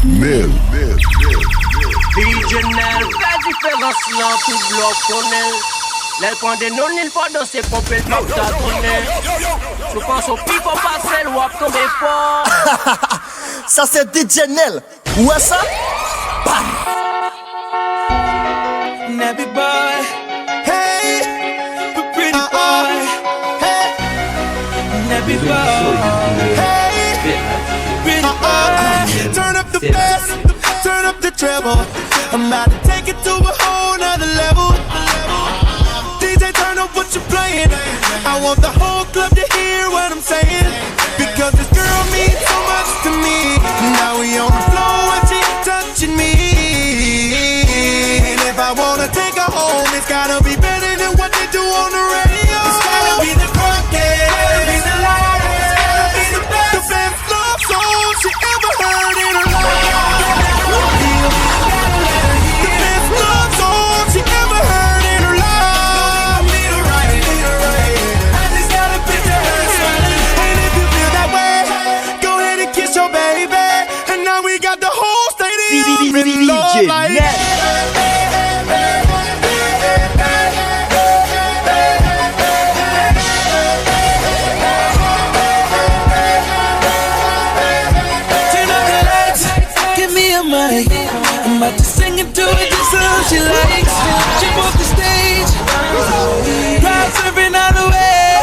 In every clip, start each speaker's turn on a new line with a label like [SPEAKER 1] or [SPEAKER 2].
[SPEAKER 1] Nel.
[SPEAKER 2] DJ Nel, la différence là, tout bloc connaît. L'aile prend des non, il faut danser pour le pop d'atourner. Je pense au pipo passer, ou à tomber fort.
[SPEAKER 3] Ça c'est DJ Nel. Où est ça?
[SPEAKER 4] Nappy boy, hey, pretty boy, hey, nappy boy, hey, pretty boy. Turn up the bass, turn up the treble. I'm about to take it to a whole nother level. DJ, turn up what you're playing. I want the whole club to hear what I'm saying, because this girl means so much to me. Now we on the floor and she touching me. If I wanna take her home, it's gotta be better than what they do on the radio. It's gotta be the crunkiest, gotta be the loudest, gotta be the best, the best love song she ever heard in her life. The best love song she ever heard in her life. Need her right. I just gotta picture her smiling. And if you feel that way, go ahead and kiss your baby. And now we got the whole stadium in love like I'm about to sing it to her, this song she likes. Jump off the stage, crowd surfing all the way.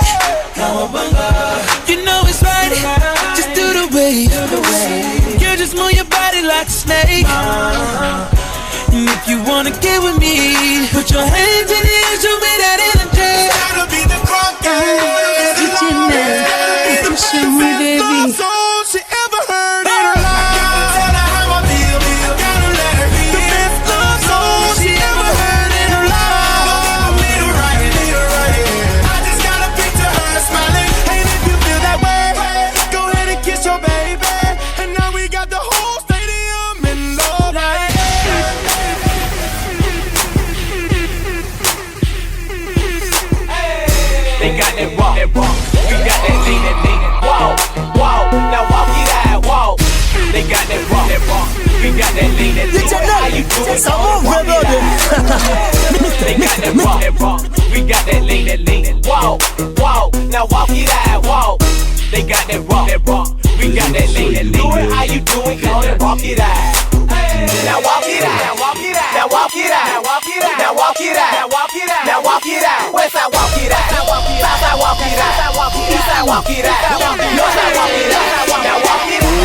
[SPEAKER 4] You know it's right, just do the wave. You just move your body like a snake. And if you wanna get with me, put your hands in the air, show me that energy. Gotta be the crunk guy. The best love song she ever heard in her life.
[SPEAKER 2] We got that lean, that lean. How you doing?
[SPEAKER 3] Ça va vraiment
[SPEAKER 2] They got that rock. We got that lean, that lean. Walk. Now walk it out, walk. They got that rock. We got that lean, that lean. How you doing? Come and walk it out. Now walk it out. Now walk it out. Now walk it out. Now walk it out. Now walk it out. Now walk it out. Now walk it out. West side walk it out. South side walk it out. East side walk it out. North side walk it out. Now walk it out.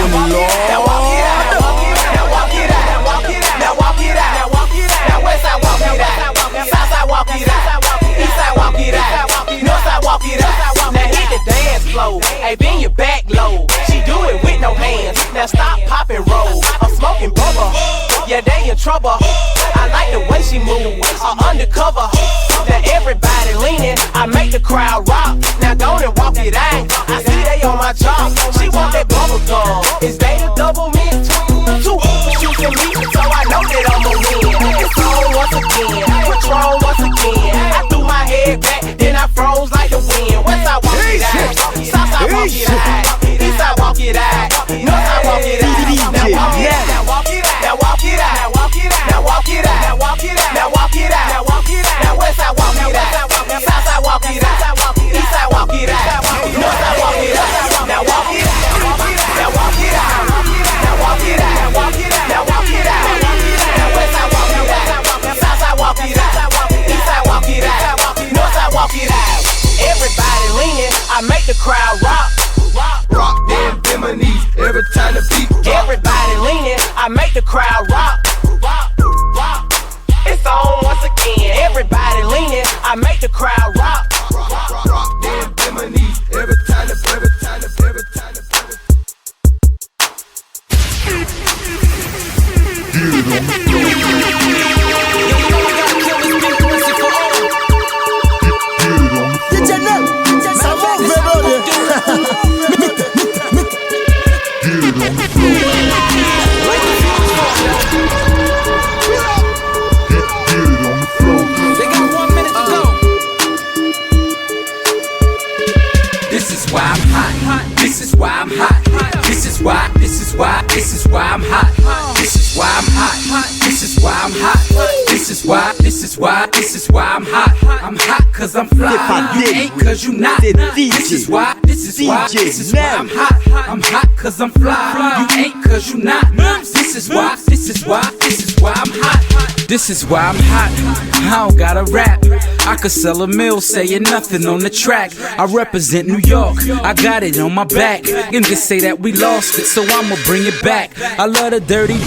[SPEAKER 2] Now walk it out. Now walk it out. Now walk it out. Now walk it out. Now walk it out. Now walk it out. Now west side walk it out. South side walk it out. East side walk it out. North side walk it out. Now hit the dance floor. Hey, bend your back low. She do it with no hands. Now stop, pop and roll. I'm smoking bubble. Yeah, they in trouble. I like the way she move. Undercover. Now everybody leaning. I make the crowd rock. Now go and walk it out. I see they on my job. She want that bubble gum. Is they the double mint? Two shooting me, so I know that I'ma win. It's on once again. Patron once again. I threw my head back, then I froze like the wind. West side walk it out. South side walk it out. East side walk it out. North side walk it out. Now walk it out. Now walk it out. Now walk it out. Now walk it out. Now walk it out. Now walk it out. Now walk it out. Now west side walk it out. South side walk it out. East side walk it out. North side walk it out. Now walk it out. Now walk it out. Now walk it out. Now walk it out. Now walk it out. Now west side walk it out. South side walk it out. East side walk it out. North side walk it out. Everybody leaning, I make the crowd rock.
[SPEAKER 5] Rock them biminies every time the beat drop.
[SPEAKER 2] Everybody leaning, I make the crowd rock. It's on once again. Everybody leaning, I make the crowd rock.
[SPEAKER 5] Rock them biminies every time the
[SPEAKER 3] DJ Nel, ça va vraiment
[SPEAKER 4] They got 1 minute to go.
[SPEAKER 5] This is why I'm hot. This is why I'm hot. This is
[SPEAKER 2] is why I'm hot. This is why I'm hot. This is why I'm hot. This is why I'm hot. I'm hot cause I'm fly. You ain't cause you not. This is why I'm hot. I'm hot cause I'm fly. You ain't cause you not. This is why I'm hot. This is why I'm hot. I don't gotta rap. I could sell a mill saying nothing on the track. I represent New York. I got it on my back. And just say that we lost it, so I'ma bring it back. I love the dirty,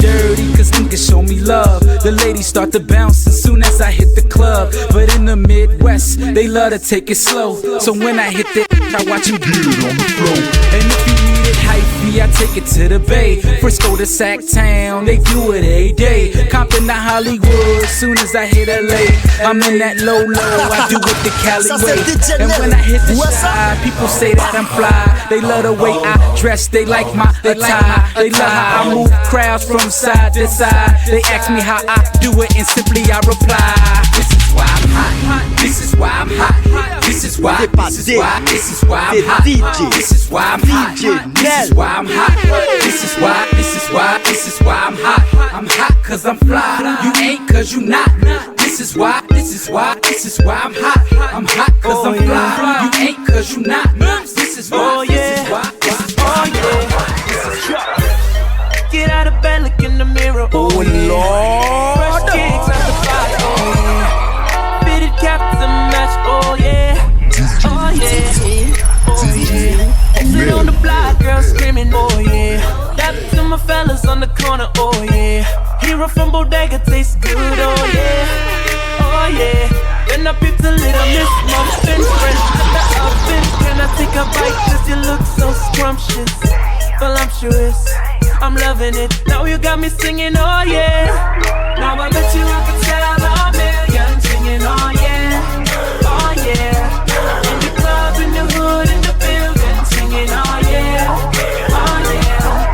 [SPEAKER 2] cause niggas show me love. The ladies start to bounce as soon as I hit the club. But in the Midwest, they love to take it slow. So when I hit that, I watch them get it on the floor. And if you need it hypey, I take it to the Bay. Frisco to Sacktown, they do it every day. Compton to Hollywood, soon as I hit LA. I'm in that low, I do it the Cali way. And when I hit the shot, people say that I'm fly. They love the way I dress, they like my attire. They love how I move crowds from side to side. They ask me how I do it and simply I reply. This is why I'm hot. This is why I'm hot. This is why I'm hot. This is why I'm hot. This is why I'm hot. This is why I'm hot. I'm hot cause I'm fly. You ain't cause you not. This is why I'm hot. I'm hot cause I'm fly. You ain't cause you not. This is why.
[SPEAKER 4] Get out of bed, look in the mirror. Oh Lord. Fresh kicks out the fire. Oh yeah. Fitted caps and match. Oh yeah. Oh yeah. Oh yeah. Sit on the block, girl screaming. Oh yeah. Dap to my fellas on the corner. Oh yeah. Hero from Bodega tastes good. Oh yeah. Oh yeah. Then I picked a little Miss Muffin fresh from the oven. Can I take a bite? Cause you look so scrumptious, voluptuous. I'm loving it. Now you got me singing, oh yeah. Now I bet you I could tell a million singing, oh yeah. Oh yeah. In the club, in the hood, in the building, singing, oh yeah. Oh yeah.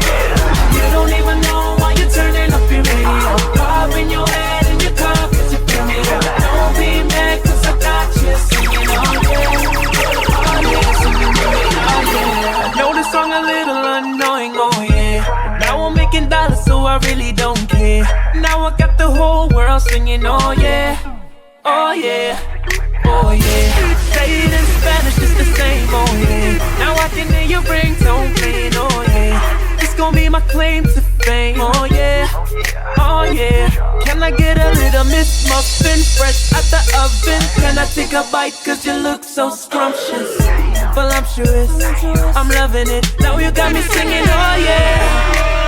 [SPEAKER 4] You don't even know why you're turning up your radio. Bobbing your head in your car cause you feel me up. Don't be mad cause I got you singing, oh yeah. Oh yeah, singing, oh yeah. I know this song a little annoying, oh yeah. Now I'm making dollars, so I really don't care. Now I got the whole world singing, oh yeah, oh yeah, oh yeah. Say it in Spanish, it's the same, oh yeah. Now I can hear your ringtone playing, oh yeah. It's gonna be my claim to fame, oh yeah, oh yeah. Can I get a little Miss Muffin fresh out the oven? Can I take a bite, cause you look so scrumptious, voluptuous. I'm loving it. Now you got me singing, oh yeah.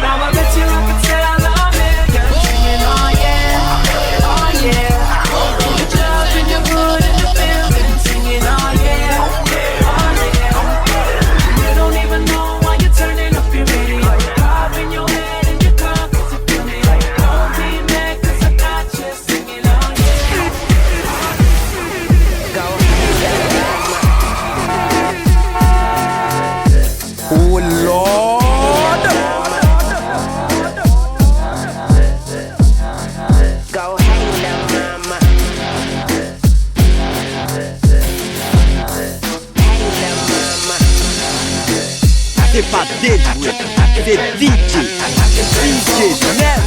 [SPEAKER 4] Now I bet you I could tell a million singing, oh yeah, oh yeah. In the club, in the hood, in the building, singing, oh yeah, oh yeah. You don't even know why you're turning up your radio. Popping your head in your car cause you feel me. Don't be mad cause I got you singing, oh yeah.
[SPEAKER 3] Oh Lord. C'est pas déjoué, c'est DJ Nel.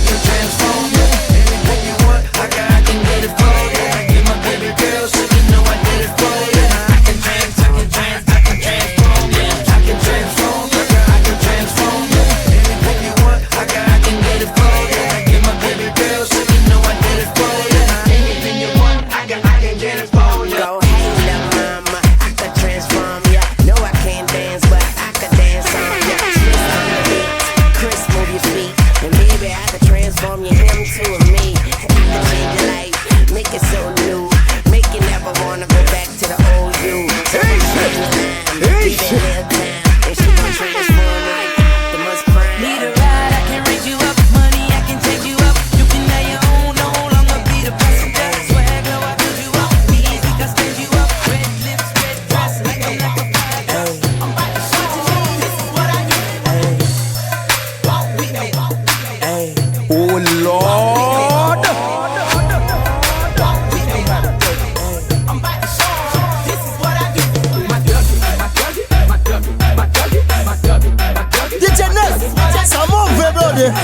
[SPEAKER 3] brother.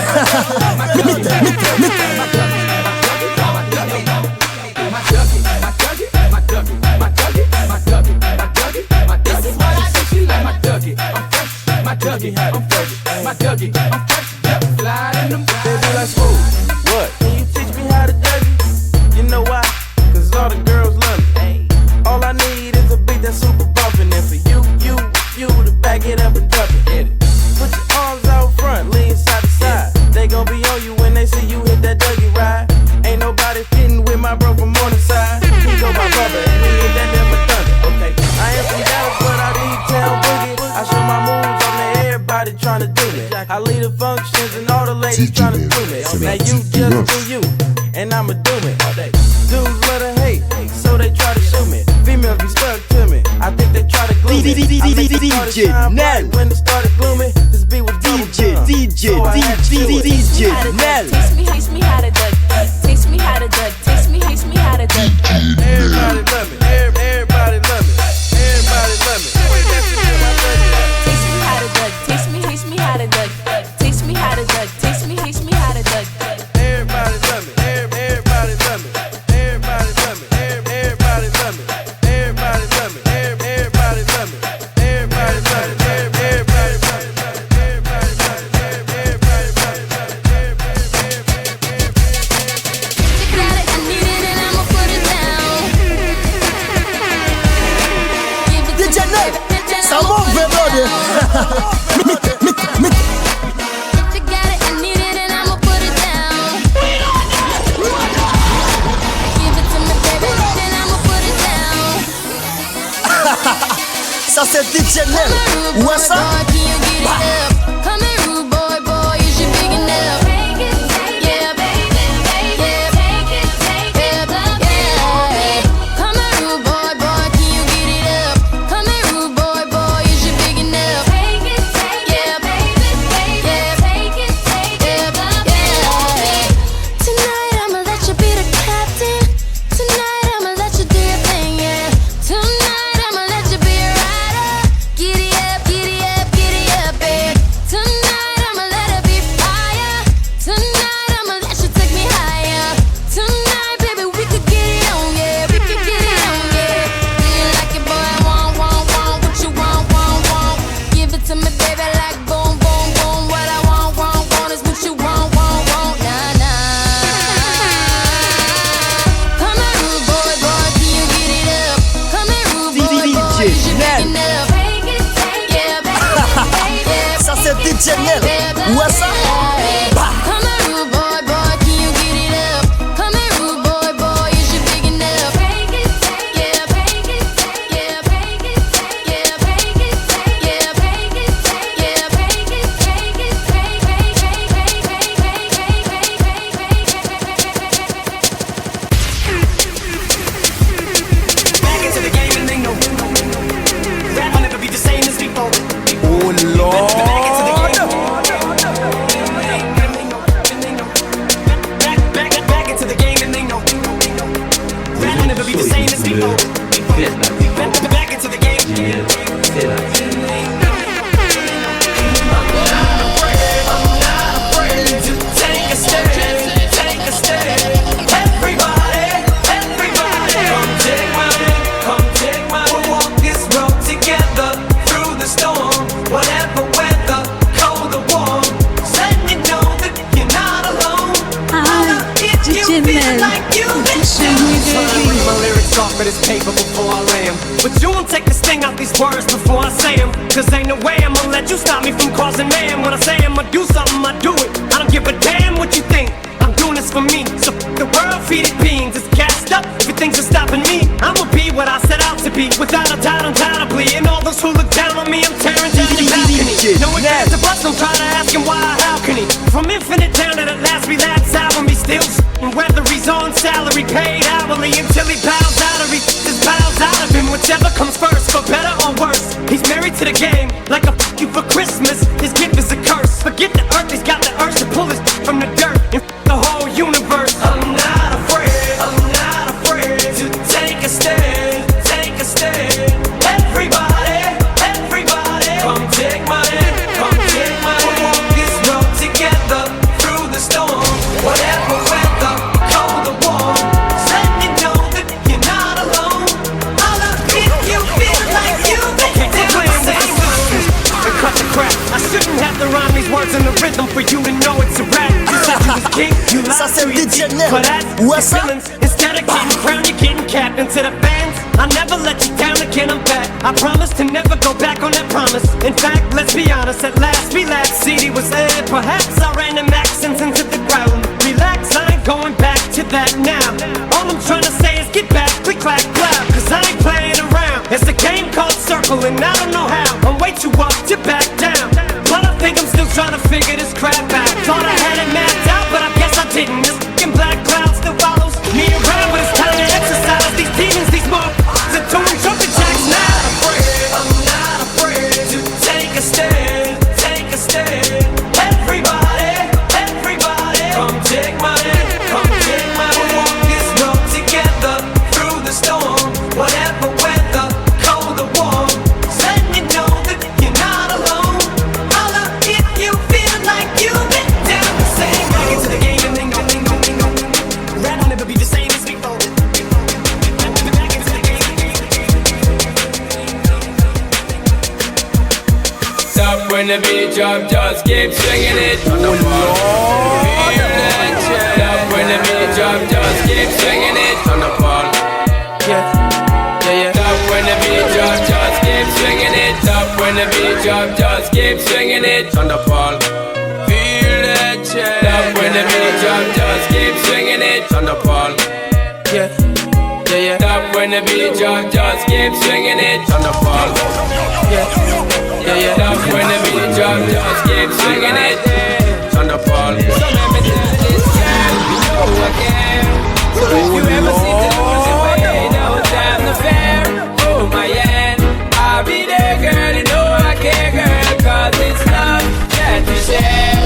[SPEAKER 4] My Dougie, I'm fresh, fly in them. Baby, like smooth. What? Can you teach me how to Dougie? You know why? Cause all the girls love me. All I need is a beat that's super bumpin'. And for you to back it up and drop it. Hit it. Put your arms out front, lean side to side. They gon' be on you when they see you hit that Dougie ride. Ain't nobody fitting with my bro from Morningside. He go my brother, and we hit that never thunder. Okay, I am from Dallas, but I need town boogie. I show my moves on to everybody tryna do me. I lead the functions and all the ladies tryna do me. Now you just do you, and I'ma do it. Dudes love to hate, so they try to shoot me. Females be stuck to me, I think they try to glue me. I make it start to shine bright when it started glooming. This beat was
[SPEAKER 3] DJ Nell.
[SPEAKER 1] Teach me how to duck. Teach me how to duck. Teach me how to duck.
[SPEAKER 4] Everybody love me. Everybody love me. Everybody love me.
[SPEAKER 1] Teach me how to duck. Teach me how to duck. Teach me how to duck. Teach me how to duck.
[SPEAKER 4] Everybody love me. Everybody love me. Everybody love me. Everybody love me. Everybody love me. Everybody love me. Everybody love me. Everybody love me.
[SPEAKER 3] DJ Nell, ça m'ouvre, brother. Ça c'est DJ Nell. Où est ça? Ça c'est DJ Nell. Où est ça? Oh Lord.
[SPEAKER 2] Back into the game and they know. I'll never be the same as before. Back into the game. I'm not afraid to take a stand. Take a stand. Everybody, come take my hand. We'll walk this road together through the storm. Whatever weather, cold or warm, just letting you know that you're not alone. If you feel like you my lyrics off of this paper before I lay 'em. But you won't take the sting out these words before I say 'em. Cause ain't no way I'ma let you stop me from causing man. When I say I'ma do something, I do it. I don't give a damn what you think. I'm doing this for me. So the world feed it beings. It's gassed up. If it thinks it's stopping me, I'ma be what I set out to be. Without a doubt, undoubtedly. And all those who look down on me, I'm tearing down your balcony. No one cares to bust, don't try to ask him why, how can he? From infinite down to the last relapse album, he still whether he's on salary, paid hourly, until he bows out or he just bows out of him. Whichever comes first, for better or worse. He's married to the game, like a fuck you for Christmas. His gift is a curse. Forget the earth, he's got the urge to pull his from the dirt and the whole universe. I'm not afraid to take a stand. Take a stand. Everybody, come take my hand. We'll walk this road together. words in the rhythm for you to know it's a rap. You said you was king, you
[SPEAKER 3] Ça
[SPEAKER 2] lied
[SPEAKER 3] c'est
[SPEAKER 2] to your
[SPEAKER 3] DJ
[SPEAKER 2] team,
[SPEAKER 3] Nel.
[SPEAKER 2] but that's
[SPEAKER 3] Ouais,
[SPEAKER 2] your
[SPEAKER 3] ça?
[SPEAKER 2] feelings. Instead of getting crowned, you're getting capped. And to the fans, I never let you down again, I'm back. I promise to never go back on that promise. In fact, let's be honest, at last we laughed. CD was aired, perhaps I ran them accents into the ground. Relax, I ain't going back to that now. All I'm trying to say is get back, click, clack, clap. Cause I ain't playing around. It's a game called Circle and I don't know how. I'm way too up to back down. But I think I'm still trying to figure this crap out. Thought I had it mapped out, but I guess I didn't. This fucking black cloud still follows me around, but it's time to exercise these demons, these motherfuckers are doing jumping jacks now. I'm not afraid to take a stand, take a stand. Everybody, come take my hand, come take my hand. We'll walk this road together through the storm, whatever weather, cold or warm. Just letting you know that you're not alone. Holla if you feel like you've been down the same. Back into the game and then go. Rap will never be the same as before. Back into the game.
[SPEAKER 5] Stop when the beat drop, just keep swinging it on the wall. Feel that chill. Stop when the beat drop, just keep swinging it on the wall. Stop when the beat drop, just keep swinging it. Stop when the beat drop, just keep swinging it on the wall. Feel that chill. Stop when the beat drop, just keep swinging it on the wall. Stop when the beat drop, just keep swinging it on the wall. Stop when the beat drop, just keep swinging it on the ball. So let me tell you this time, you know I care. So if you ever see the losing way, no time to fair. Hold my hand, I'll be there, girl. You know I care, girl, 'cause it's love that we share.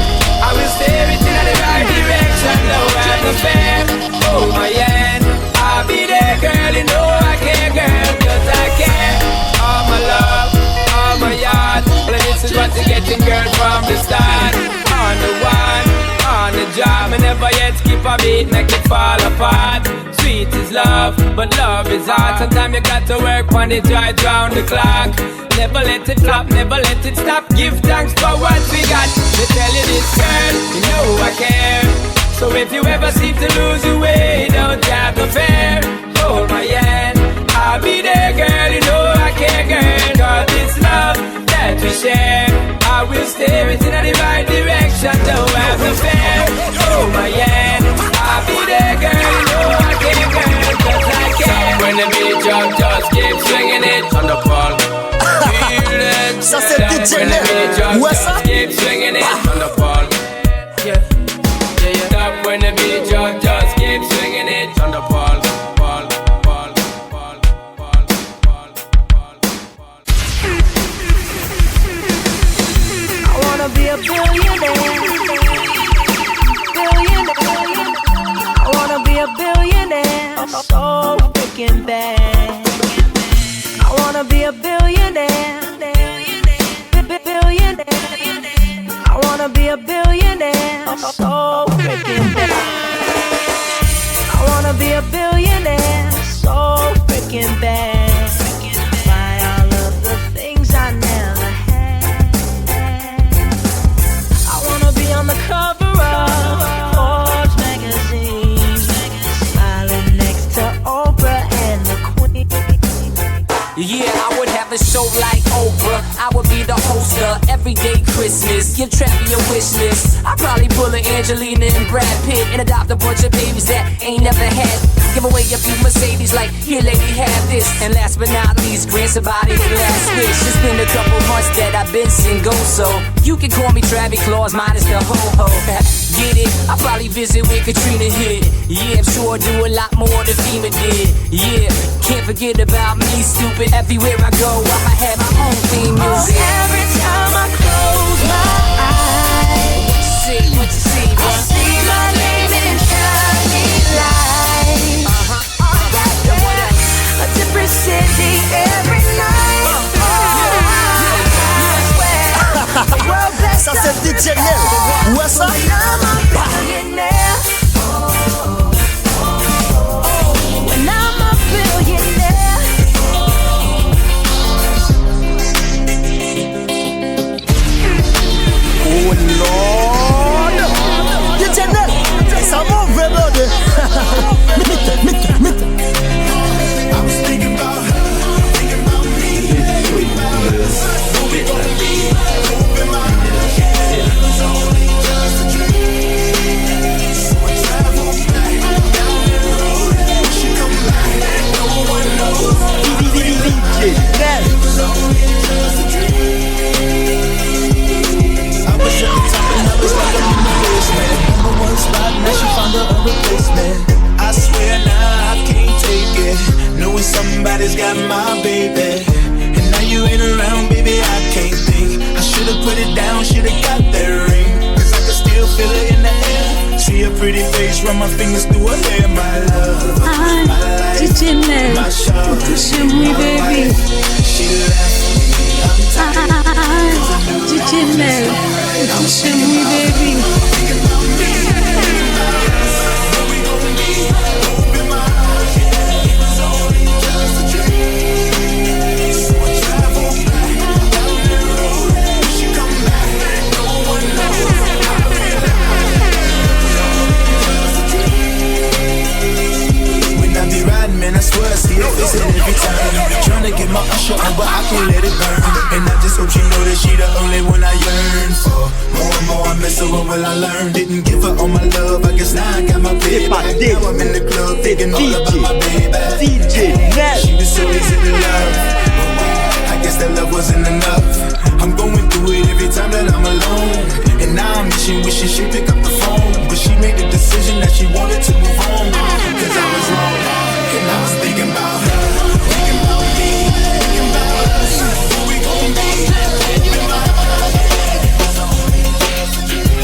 [SPEAKER 5] I will steer it in the right direction, no time to fair. Hold my hand, I'll be there, girl. You know I care, girl, 'cause I care. All my love, all my yard. Well, this is what you're getting, girl, from the start. On the one, on the job, and never yet skip a beat, make it fall apart. Sweet is love, but love is hard. Sometimes you got to work on it right round the clock. Never let it flop, never let it stop. Give thanks for what we got. They tell you this, girl, you know I care. So if you ever seem to lose your way, don't have no fear. Hold my hand, I'll be there, girl. You know I care, girl. 'Cause it's love that we share. I will steer it in the right direction, don't have no fear. Hold my hand, I'll be there, girl. You know I care, girl. 'Cause I care. When the beat drop, just keep swinging it on the ball. Feel it.
[SPEAKER 3] Ça c'est DJ Nel. Ouais, ça?
[SPEAKER 5] Just keep swinging it on the ball. Stop when the beat drop, just keep swinging it on the ball.
[SPEAKER 1] I wanna be a billionaire. I wanna be a billionaire. So freaking bad. I wanna be a billionaire. I wanna be a billionaire. So freaking bad. I wanna be a billionaire. So freaking bad. Buy all of the things I never had. I wanna be on the cover of Forbes magazine, smiling next to Oprah and the Queen.
[SPEAKER 6] Yeah, I would have a show like Oprah. I would be the host of Everyday Christmas. Give Trappy a wish list. I'd probably pull a Angelina and Brad Pitt and adopt a bunch of babies that ain't never had. Give away a few Mercedes like, here lady, have this. And last but not least, grant somebody their last wish. It's been a couple months that I've been single, so you can call me Travis Claus, minus the ho-ho. Get it? I'll probably visit where Katrina hit. Yeah, I'm sure I'll do a lot more than FEMA did. Yeah, can't forget about me, stupid. Everywhere I go, I'ma have my own theme music.
[SPEAKER 1] Every time I close my eyes,
[SPEAKER 6] What you see,
[SPEAKER 1] I
[SPEAKER 6] bro?
[SPEAKER 1] see my name in shining lights. A different city every night. I swear, the world bless
[SPEAKER 3] Ça c'est DJ Nel. Ouais, ça?
[SPEAKER 1] I'm a billionaire. When I'm a billionaire.
[SPEAKER 3] Oh
[SPEAKER 4] pretty face, run my fingers through her hair, my love.
[SPEAKER 1] Chanel, touche moi baby.
[SPEAKER 4] She left me,
[SPEAKER 1] Chanel, touche moi baby.
[SPEAKER 4] man, I swear I see her face it every time. Tryna get my usher on, but I can't let it burn. And I just hope she know that she the only one I yearn for. More and more I miss her, what will I learn? Didn't give her all my love, I guess now I got my baby back. Now I'm in the club thinking all about my baby. She was so easy to love, I guess that love wasn't enough. I'm going through it every time that I'm alone. And now I'm wishing she pick up the phone. But she made the decision that she wanted to move on. Cause I was wrong, and I was thinking about her, thinking about me, thinking about us. Who we gon' be? In my head, it's only just a dream.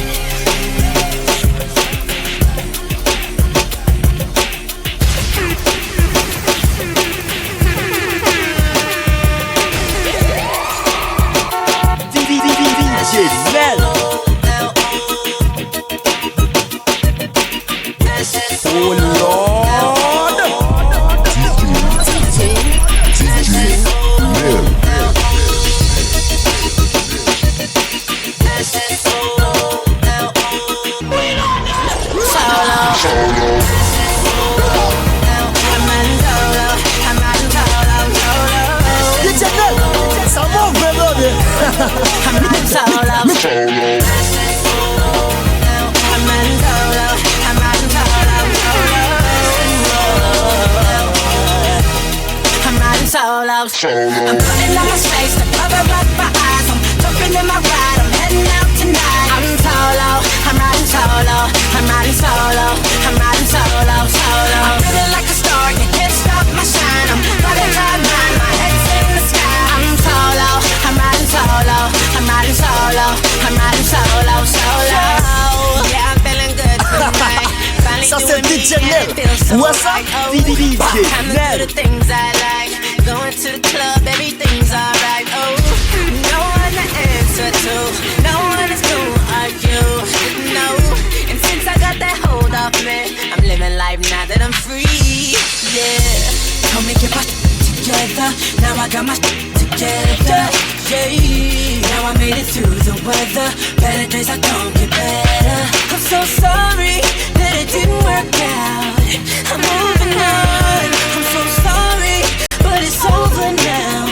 [SPEAKER 1] I'm putting on my space to cover up my eyes. I'm jumping in my ride, I'm heading out tonight. I'm solo, I'm riding solo, I'm riding solo, I'm riding solo, solo. I'm feeling like a star, you can't stop my shine. I'm running right mine, my head's in the sky. I'm solo, I'm riding solo, I'm riding solo, I'm riding solo, solo. Yeah, I'm feeling good tonight. Finally doing me and it feels so right. Oh, time to do the things I like. Going to the club, everything's alright. Oh, no one to answer to, no one is gonna argue. No, and since I got that hold off me, I'm living life now that I'm free. Yeah, told me get my together, now I got my together. Yeah, now I made it through the weather. Better days I don't get better. I'm so sorry that it didn't work out. I'm moving on. I'm so sorry, but it's over now.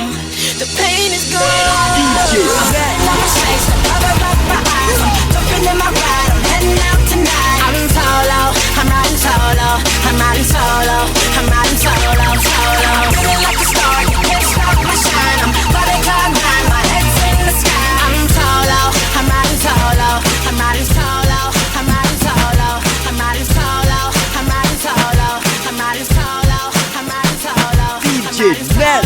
[SPEAKER 1] The pain is gone. I'm in my space, I cover up my eyes. I'm jumping in my ride, I'm heading out tonight. I'm solo, I'm riding solo, I'm riding solo, I'm riding solo, solo. I'm feeling like a star, you can't stop my shine. I'm body cloud nine, my head's in the sky. I'm solo, I'm riding solo, I'm riding solo, I'm riding solo, I'm riding solo, I'm riding solo, I'm riding solo, I'm riding solo. DJ Mel.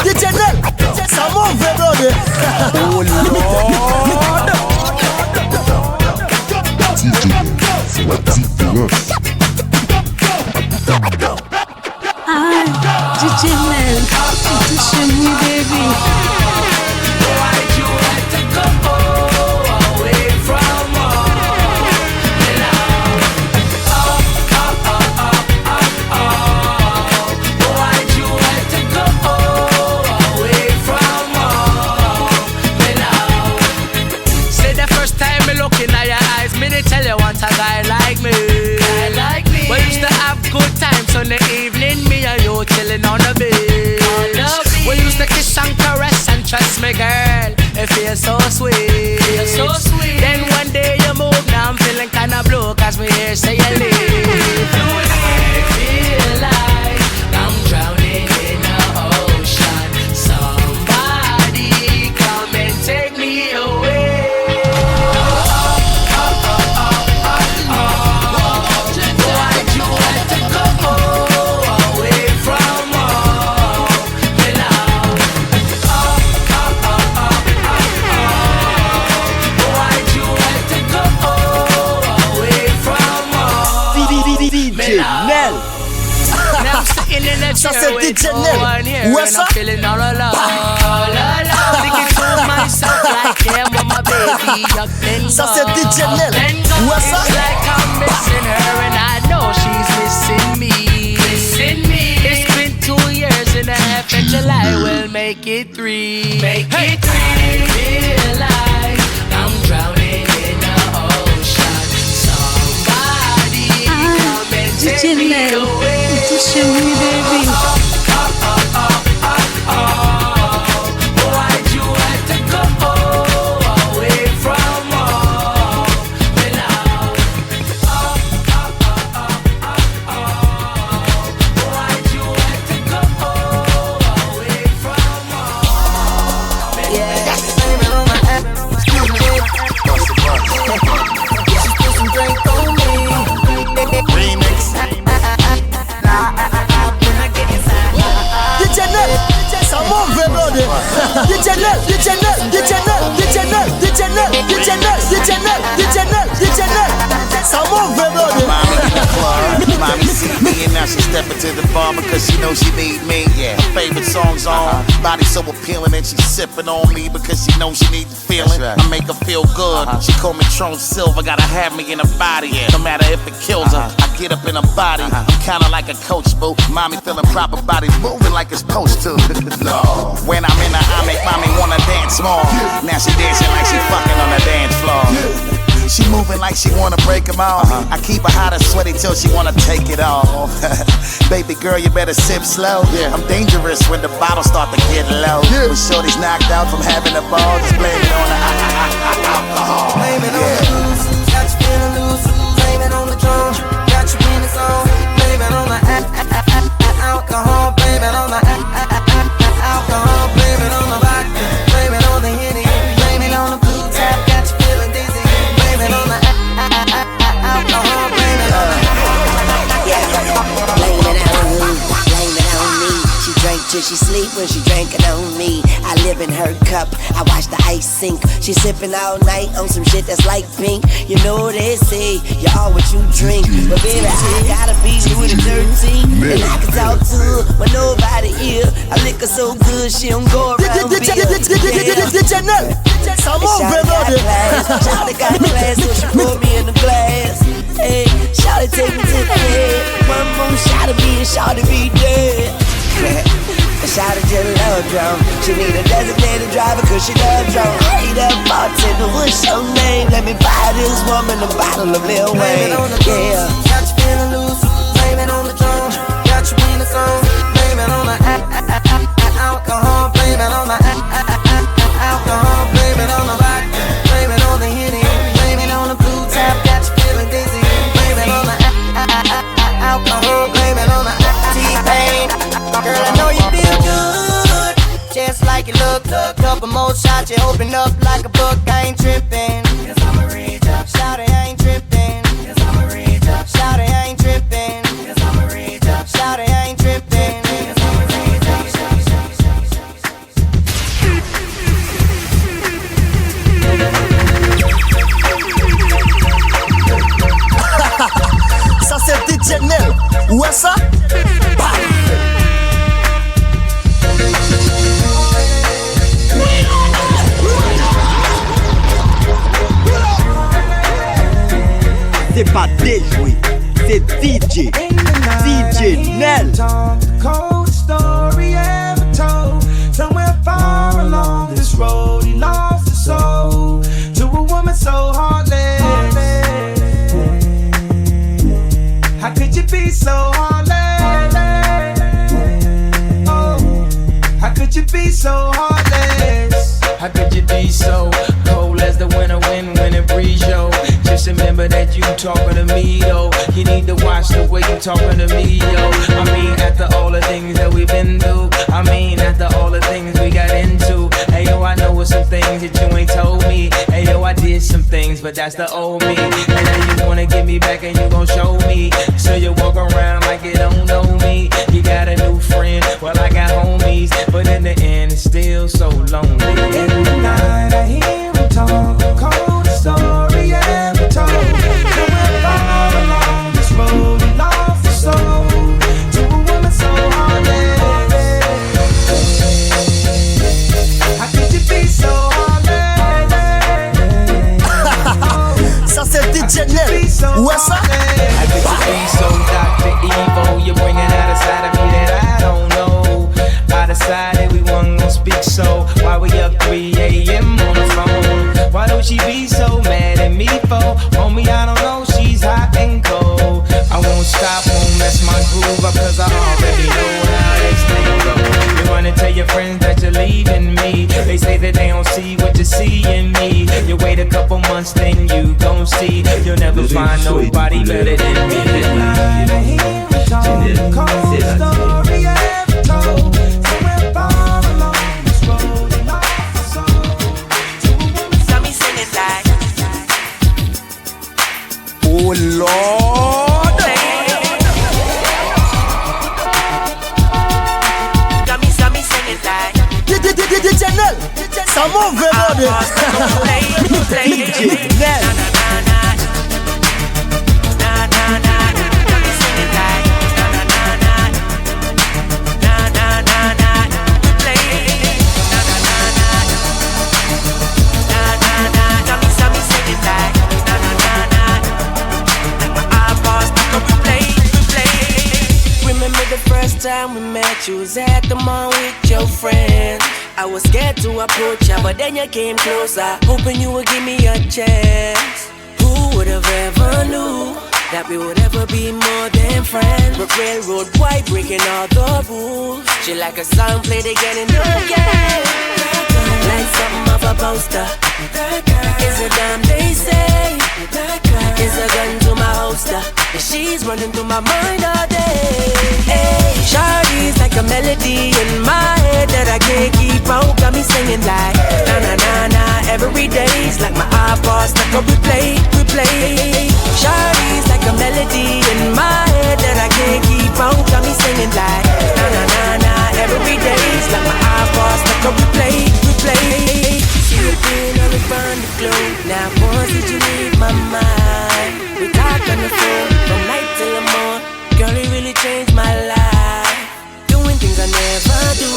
[SPEAKER 3] DJ Nel, ça monte vraiment de.
[SPEAKER 1] Oh Lord. DJ Mel, touche moi baby.
[SPEAKER 2] Why'd you have to go away from home? You know, why'd you have to go away from home? You know, say the first time me look in your eyes, me they tell you want a guy like me. We used to have good times on the evening, me and you chilling on the beach. We used to kiss and caress and trust me, girl, it feels so sweet. Then one day you move, now I'm feeling kinda blue, cause me here say you leave. I feel like I'm drowning in the ocean. Somebody come and take me away. Why'd you have to go
[SPEAKER 3] Ça
[SPEAKER 5] care
[SPEAKER 3] c'est
[SPEAKER 5] with
[SPEAKER 3] DJ
[SPEAKER 5] no
[SPEAKER 3] Nel.
[SPEAKER 5] one here,
[SPEAKER 3] Ouais
[SPEAKER 5] and
[SPEAKER 3] ça?
[SPEAKER 5] I'm feeling all alone. All alone. Thinking to myself like, damn, I'm my baby. Up and
[SPEAKER 3] Ça c'est
[SPEAKER 5] gone.
[SPEAKER 3] DJ Nel.
[SPEAKER 5] And gone.
[SPEAKER 3] Ouais ça?
[SPEAKER 5] It's like I'm missing her, and I know she's missing me. Missing me. It's been 2 years and a half, and July will make it 3. Make it 3. I feel like I'm drowning in the ocean. Somebody come and take me away. Why'd you have to go away from home? Why'd you have to go away from home?
[SPEAKER 1] Yeah, blame it on my app. Excuse me. She put some drink on me.
[SPEAKER 3] Remix. DJ Nel, ça mauvais brother. DJ Nel, DJ Nel, DJ Nel, DJ Nel, DJ Nel, DJ Nel, DJ Nel, DJ Nel, DJ Nel. Ça mauvais brother.
[SPEAKER 7] Mommy in the club, mommy see me and now she stepping to the bar because she knows she need me. Yeah, her favorite songs on, body so appealing and she's sipping on me because she knows she need the feeling. I make her feel good. She call me Tron Silver, gotta have me in her body. Yeah, no matter if it kills her, I get up in her body. I'm kinda like a coach, boo. Mommy feeling proper, body moving like it's supposed to. No. When I'm in her, I make mommy wanna dance more. Now she dancing like she fucking on the dance floor. She moving like she wanna break them off. I keep her hot and sweaty till she wanna take it off. Baby girl, you better sip slow. I'm dangerous when the bottles start to get low. When shorty's knocked out from having a ball, just blame it on the alcohol.
[SPEAKER 1] Blame it on the blues, got you feeling loose. Blame it on the drum, got you in the zone. Blame it on the alcohol. Blame it on the alcohol. Blame it on the vodka. Blame it on the Henny. Blame it on the blue tap, got you feeling dizzy. Blame it on the alcohol. Blame it on the
[SPEAKER 8] Blame it on who? Blame it on me. She drank till she sleep when she drinking on me. I live in her cup, I watch the ice sink. She sipping all night on some shit that's like pink. You know they say you are what you drink, but baby I gotta be you with a 13. And I can talk to her when nobody here. I lick her so good she don't go around
[SPEAKER 3] DJ Nel, ça mauvais brother.
[SPEAKER 8] Shawty got class, so she put me in the glass. Hey, Shawty take me to the head. One more shot of me and Shawty be dead. Shawty just love drunk. She need a designated driver cause she love drunk. I need a bartender, what's your name? Let me buy this woman a bottle of Lil Wayne. Yeah.
[SPEAKER 1] got you feeling loose. Blame it on the drum, got you in the zone. Blame it on the alcohol. Blame it on the alcohol. Blame it on the vodka. Blame it on the Henny. Blame it on the blue tap, got you feeling dizzy. Blame it on the alcohol. Blame it on the T-Pain. Girl, I know you feel good, just like you look. Couple more shots, you open up like a book. I ain't tripping, cause I'ma read up. Shout it, I ain't tripping, cause I'ma read up. Shout it, I ain't tripping, cause I'ma read up. Shout it, I ain't tripping, cause I'ma read up.
[SPEAKER 3] Ça c'est DJ Nel. Ouais ça?
[SPEAKER 9] C'est pas déjoué, c'est DJ Nel.
[SPEAKER 4] Cold story ever told. Somewhere far along this road, he lost his soul to a woman so heartless. How could you be so heartless? Oh, how could you be so heartless?
[SPEAKER 5] How could you be so cold as the winter wind when it breeze, yo? Just remember that you talking to me, yo. You need to watch the way you talking to me, yo. I mean, after all the things that we've been through. I mean, after all the things we got into. Hey, yo, I know some things that you ain't told me. Hey, yo, I did some things, but that's the old me. And now you wanna get me back and you gon' show me. So you walk around like you don't know me. You got a new friend, well, I got homies. But in the end, it's still so lonely.
[SPEAKER 4] In the night I hear him talk, cold story ever told. Somewhere far along this road, he lost his soul to a woman so heartless. so
[SPEAKER 3] What's up?
[SPEAKER 4] I get to be so Dr. Evil. You're bringing out a side of me that I don't know. I decided we wasn't gonna speak, so why we up 3 a.m. on the phone? Why don't she be so mad at me for? Homie, I don't know, she's hot and cold. I won't stop, won't mess my groove up, cause I already know how this thing go. You wanna tell your friends that you're leaving me. They say that they don't see what you see in me. You wait a couple months, then you gon' see. You'll never find nobody better than me. Cold story ever told. So we're born along this road, and life is so.
[SPEAKER 1] Got me singing like.
[SPEAKER 3] Oh Lord.
[SPEAKER 1] Got me singing like.
[SPEAKER 3] DJ Nel, ça m'en veut DJ Nel.
[SPEAKER 1] Remember the first time we met, you was at the mall with your friends. I was scared to approach ya, but then you came closer, hoping you would give me a chance. Who would have ever knew that we would ever be more than friends? But railroad white, breaking all the rules. She like a song played again and again, like something of a poster. Is a damn they say, is a gun to my holster, and she's running through my mind all day. Hey, Shawty's like a melody in my head that I can't keep out. Got me singing like na na na na every day's like my iPod stuck on replay. Shawty's like a melody in my head that I can't keep out. Got me singing like na na na na every day's like my iPod stuck on replay. See you being all around the globe. Now once did you leave my mind? We talk on the phone from night till the morning. Girl, it really changed my life. Doing things I never do.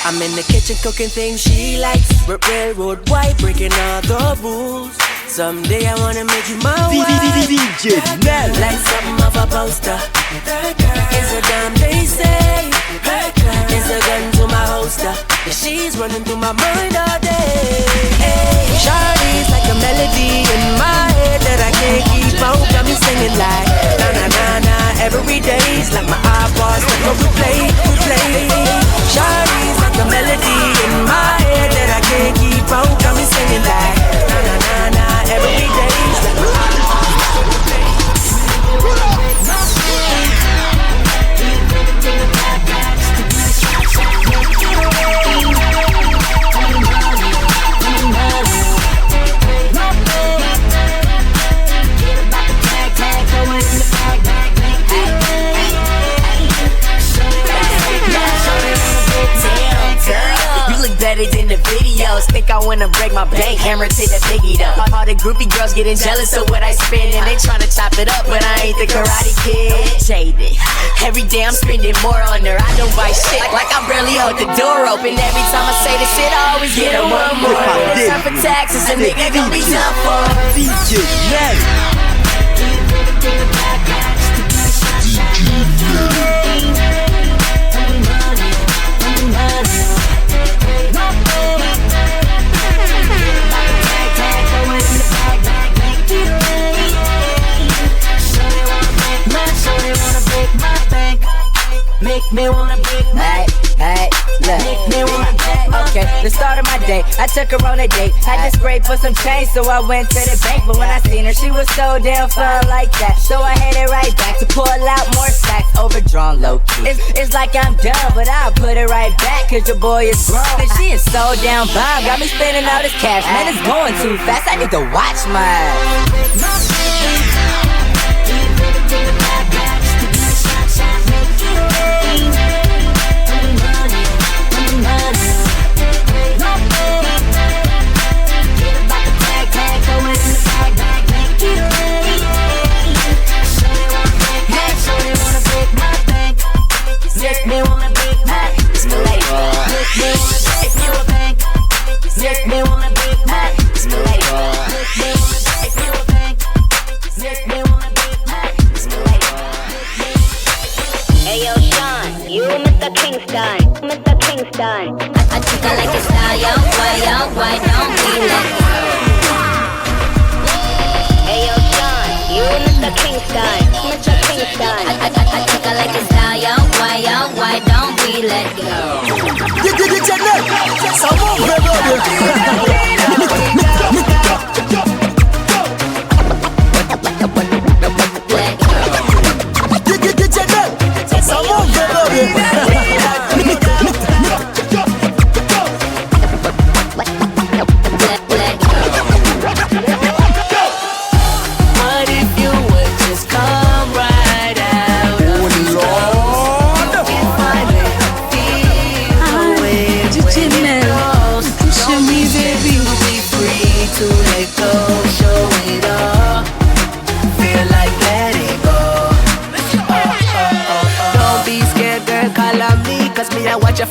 [SPEAKER 1] I'm in the kitchen cooking things she likes. Railroad white, breaking all the rules. Someday I wanna make you my wife.
[SPEAKER 3] DJ Nel.
[SPEAKER 1] Like something of a poster. Is a damn they say. Is a gun to my holster. And she's running through my mind all day. Hey, Shawty's like a melody in my head that I can't keep out. Got me singing like na na na na every day's like my iPod stuck on replay. Shawty's like a melody in my head that I can't keep out. Got me singing like na na na na every day's like my iPod stuck on replay. Better than the videos. Think I wanna break my bank, hammer to the biggie though. All the groupie girls getting jealous of what I spend, and they tryna chop it up, but I ain't the Karate Kid. Jaded. Every day I'm spending more on her. I don't buy shit like I barely hold the door open. Every time I say this shit, I always get a one more. Time for taxes, a nigga gon' be done for.
[SPEAKER 3] DJ Nel.
[SPEAKER 1] Make me wanna break my
[SPEAKER 6] Hey, look.
[SPEAKER 1] Make me wanna break my
[SPEAKER 6] Okay, the start of my day, I took her on a date. Had to scrape for some change, so I went to the bank. But when I seen her, she was so damn fun like that. So I headed right back to pull out more stacks, overdrawn low key. It's like I'm done, but I'll put it right back, cause your boy is grown. And she is so damn bomb, got me spending all this cash. Man, it's going too fast, I need to watch my ass.
[SPEAKER 1] Make me wanna break my
[SPEAKER 6] It's my lady.
[SPEAKER 1] Make me wanna if you a bank. Make me wanna break my
[SPEAKER 6] It's my lady.
[SPEAKER 1] Make me wanna if you a bank.
[SPEAKER 10] Kingston. I think I like your style, yo. Why don't we let go? Hey yo, Sean, you Mr. Kingston. Mr. Kingston. I think I like your style, yo. Why don't we let go?
[SPEAKER 3] Ça monte,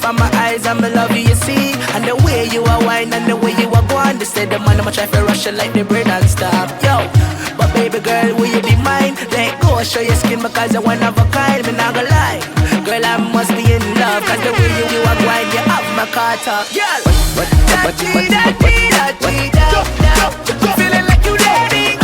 [SPEAKER 1] from my eyes, I'ma love you, you see. And the way you are wine and the way you are going. They say the man, I'ma try to rush it like the brain and stop. Yo, but baby girl, will you be mine? Let go, show your skin because you're one of a kind. Me not gonna lie, girl, I must be in love. Cause the way you are wine, you have my car talk. Girl, feeling like you let me go. I'm feeling like you let me go.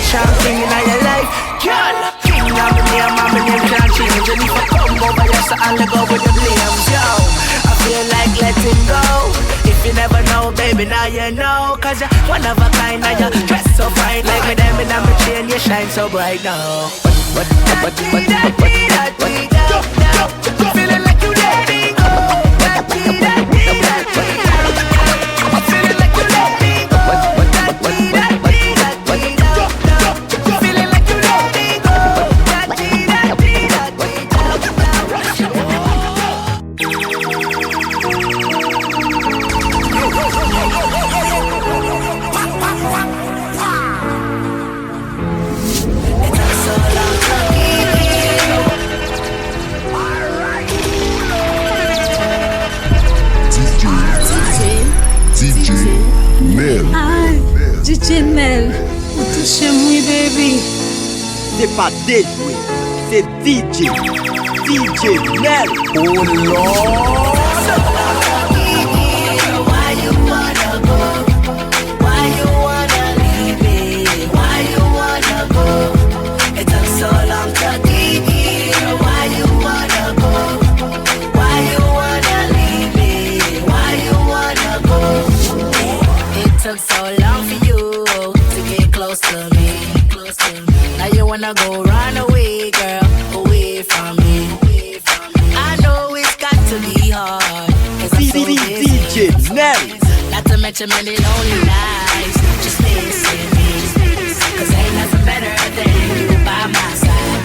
[SPEAKER 1] Something in your life, girl. King of my name can't change. And if I come over here, so I'll go with the flames, yo. I feel like letting go. If you never know, baby, now you know. Cause you're one of a kind, and you dress so fine. Like me, them in my chain, you shine so bright now. Feeling like you let me go. I'm feeling like you let me go.
[SPEAKER 11] DJ Nel, vous touchez moi, baby.
[SPEAKER 9] C'est pas déjoué, c'est DJ Nel.
[SPEAKER 3] Oh Lord.
[SPEAKER 1] Why you wanna go? Why you wanna leave me? Why you wanna go? It took so long to get here. Why you wanna go? Why you wanna leave me? Why you wanna go? It took so long for you to get close to me. Now you wanna go run away, girl, away from me. I know it's got to be hard, cause I'm so busy.
[SPEAKER 9] DJ Nel.
[SPEAKER 1] Not to mention many lonely nights. Just listen me, cause ain't nothing better than you by my side.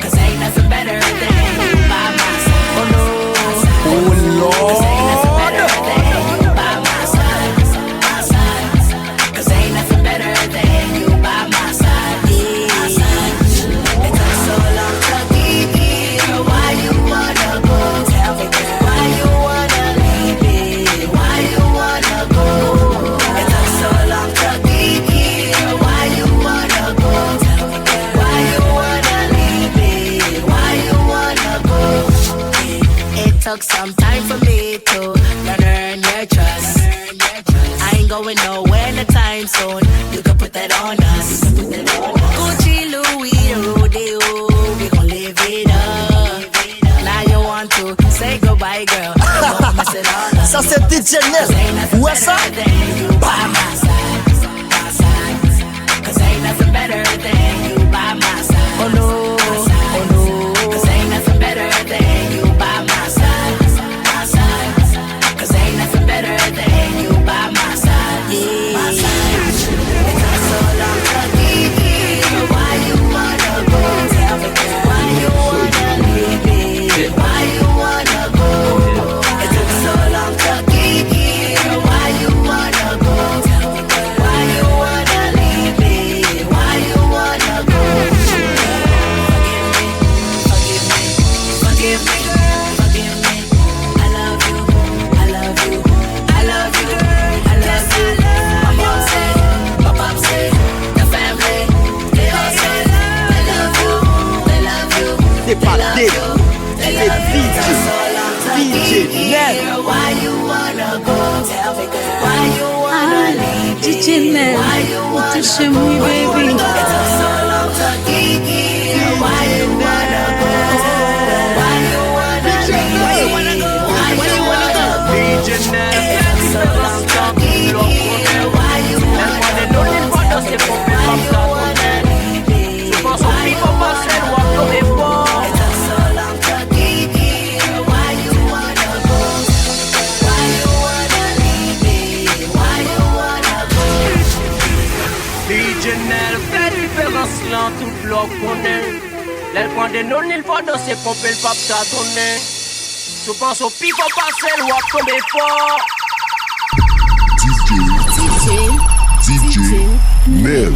[SPEAKER 1] Cause ain't nothing better than you by my side. Oh no,
[SPEAKER 3] Oh Lord.
[SPEAKER 1] cause ain't nothing better than you by my side. Cause ain't nothing better than you by my side. It took so long to get here. Why you wanna go? Tell me, girl. Why you wanna leave me? Why you wanna go? It took so long to get here. Why you wanna go? Tell me, girl. Why you wanna leave me? Why you wanna go? It took some time for me to earn your trust. I ain't going nowhere anytime soon. You can put that on us. Gucci, Louis, Rodeo, we gon' live it up. Now you want to say goodbye, girl. Don't mess it on us.
[SPEAKER 3] Ça c'est DJ Nel. Où est ça?
[SPEAKER 1] By my side. Cause ain't nothing better than you by my side. Oh no, oh no. Cause ain't nothing better than you by my side. Cause ain't nothing better than you by my side. Yeah. My side. It took so long to get here.
[SPEAKER 9] Nel.
[SPEAKER 1] Why you wanna go? Why you wanna leave?
[SPEAKER 11] DJ Nel, utishe mwi baby.
[SPEAKER 1] It took so long to Kiki. Why you wanna go? Why you wanna leave? Why you wanna go? Why you wanna go?
[SPEAKER 2] DJ Nel,
[SPEAKER 1] It took so long to Kiki. Why you wanna go? Why you wanna leave?
[SPEAKER 2] tu penses aux filles qu'on passe le wap comme des porcs.
[SPEAKER 1] It took so long to Kiki. Why you wanna go? Why you wanna leave me? Why you wanna go?
[SPEAKER 2] DJ Nel, fait différence là, tout bloc connaît. L'aile prend des non, il va danser, pomper le pape ça tourner. Tu penses aux filles qu'on passe le wap comme des porcs.
[SPEAKER 12] DJ Nel.